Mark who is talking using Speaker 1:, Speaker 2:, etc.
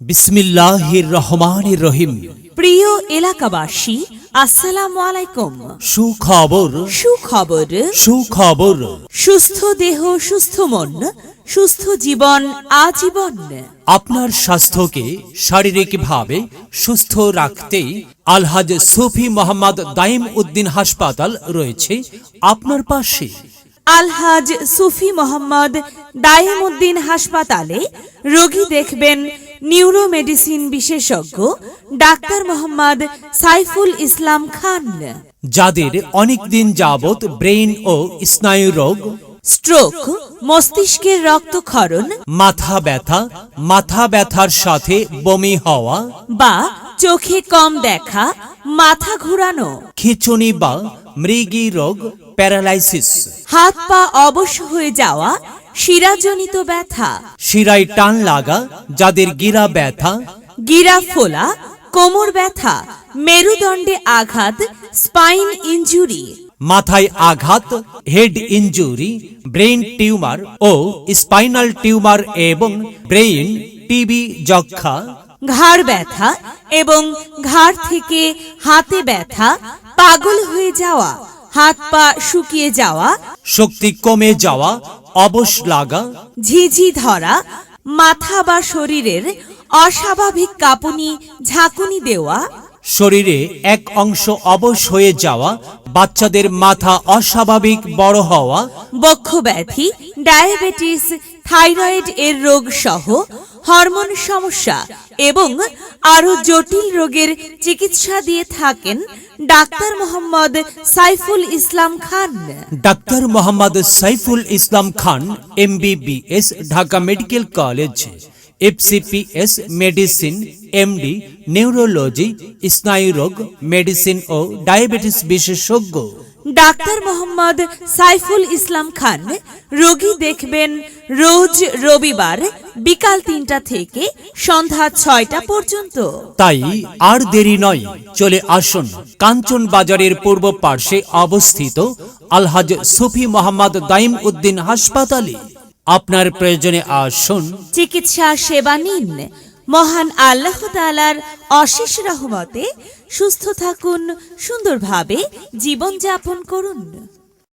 Speaker 1: বিসমিল্লাহির রহমানির রহিম।
Speaker 2: প্রিয় এলাকাবাসী, আসসালামু আলাইকুম।
Speaker 1: সুখবর,
Speaker 2: সুখবর,
Speaker 1: সুখবর।
Speaker 2: সুস্থ দেহ সুস্থ মন, সুস্থ জীবন আজীবন।
Speaker 1: আপনার স্বাস্থ্যকে শারীরিকভাবে সুস্থ রাখতে আলহাজ সুফি মোহাম্মদ দাইম উদ্দিন হাসপাতাল রয়েছে আপনার পাশে।
Speaker 2: আলহাজ সুফি মোহাম্মদ দাইমউদ্দিন হাসপাতালে রোগী দেখবেন নিউরো মেডিসিন বিশেষজ্ঞ ডাক্তার মোহাম্মদ সাইফুল ইসলাম খান,
Speaker 1: যাদের অনেক দিন যাবত ব্রেইন ও স্নায়ু রোগ,
Speaker 2: স্ট্রোক, মস্তিষ্কের রক্তক্ষরণ
Speaker 1: মাথা ব্যথার সাথে বমি হওয়া
Speaker 2: বা চোখে কম দেখা, মাথা ঘুরানো,
Speaker 1: খিঁচুনি বা মৃগী রোগ, প্যারালাইসিস,
Speaker 2: হাত পা অবশ হয়ে যাওয়া, শিরাজনিত ব্যথা,
Speaker 1: শিরায় টান লাগা, যাদের গিরা ব্যথা,
Speaker 2: গিরা ফোলা, কোমর ব্যথা, মেরুদণ্ডে আঘাত, স্পাইন ইনজুরি,
Speaker 1: মাথায় আঘাত, হেড ইনজুরি, ব্রেইন টিউমার ও স্পাইনাল টিউমার এবং ব্রেইন টিবি যক্ষা,
Speaker 2: ঘাড় ব্যথা এবং ঘাড় থেকে হাতে ব্যথা, পাগল হয়ে যাওয়া, হাত পা শুকিয়ে যাওয়া,
Speaker 1: শক্তি কমে যাওয়া, অবশ লাগা,
Speaker 2: ঝিঝি ধরা, মাথা বা শরীরের অস্বাভাবিক কাঁপুনি ঝাঁকুনি দেওয়া,
Speaker 1: শরীরে এক অংশ অবশ হয়ে যাওয়া, বাচ্চাদের মাথা অস্বাভাবিক বড় হওয়া,
Speaker 2: বক্ষ ব্যাধি, ডায়াবেটিস, থাইরয়েড এর রোগ সহ হরমোন সমস্যা এবং আরো জটিল রোগের চিকিৎসা দিয়ে থাকেন doctor Mohammad Saiful Islam Khan.
Speaker 1: Doctor Mohammad Saiful Islam Khan MBBS, Dhaka medical college, FCPS medicine, MD neurology, স্নায়ুরোগ মেডিসিন ও ডায়াবেটিস বিশেষজ্ঞ।
Speaker 2: ডাক্তার মোহাম্মদ সাইফুল ইসলাম খান রোগী দেখবেন রোজ রবিবার বিকাল ৩টা থেকে সন্ধ্যা ৬টা পর্যন্ত।
Speaker 1: তাই আর দেরি নয়, চলে আসুন কাঞ্চন বাজারের পূর্ব পার্শ্বে অবস্থিত আলহাজ সুফি মোহাম্মদ দাইম উদ্দিন হাসপাতালে। আপনার প্রয়োজনে আসুন,
Speaker 2: চিকিৎসা সেবা নিন। মহান আল্লাহ তাআলার অশেষ রহমতে সুস্থ থাকুন, সুন্দরভাবে জীবনযাপন করুন।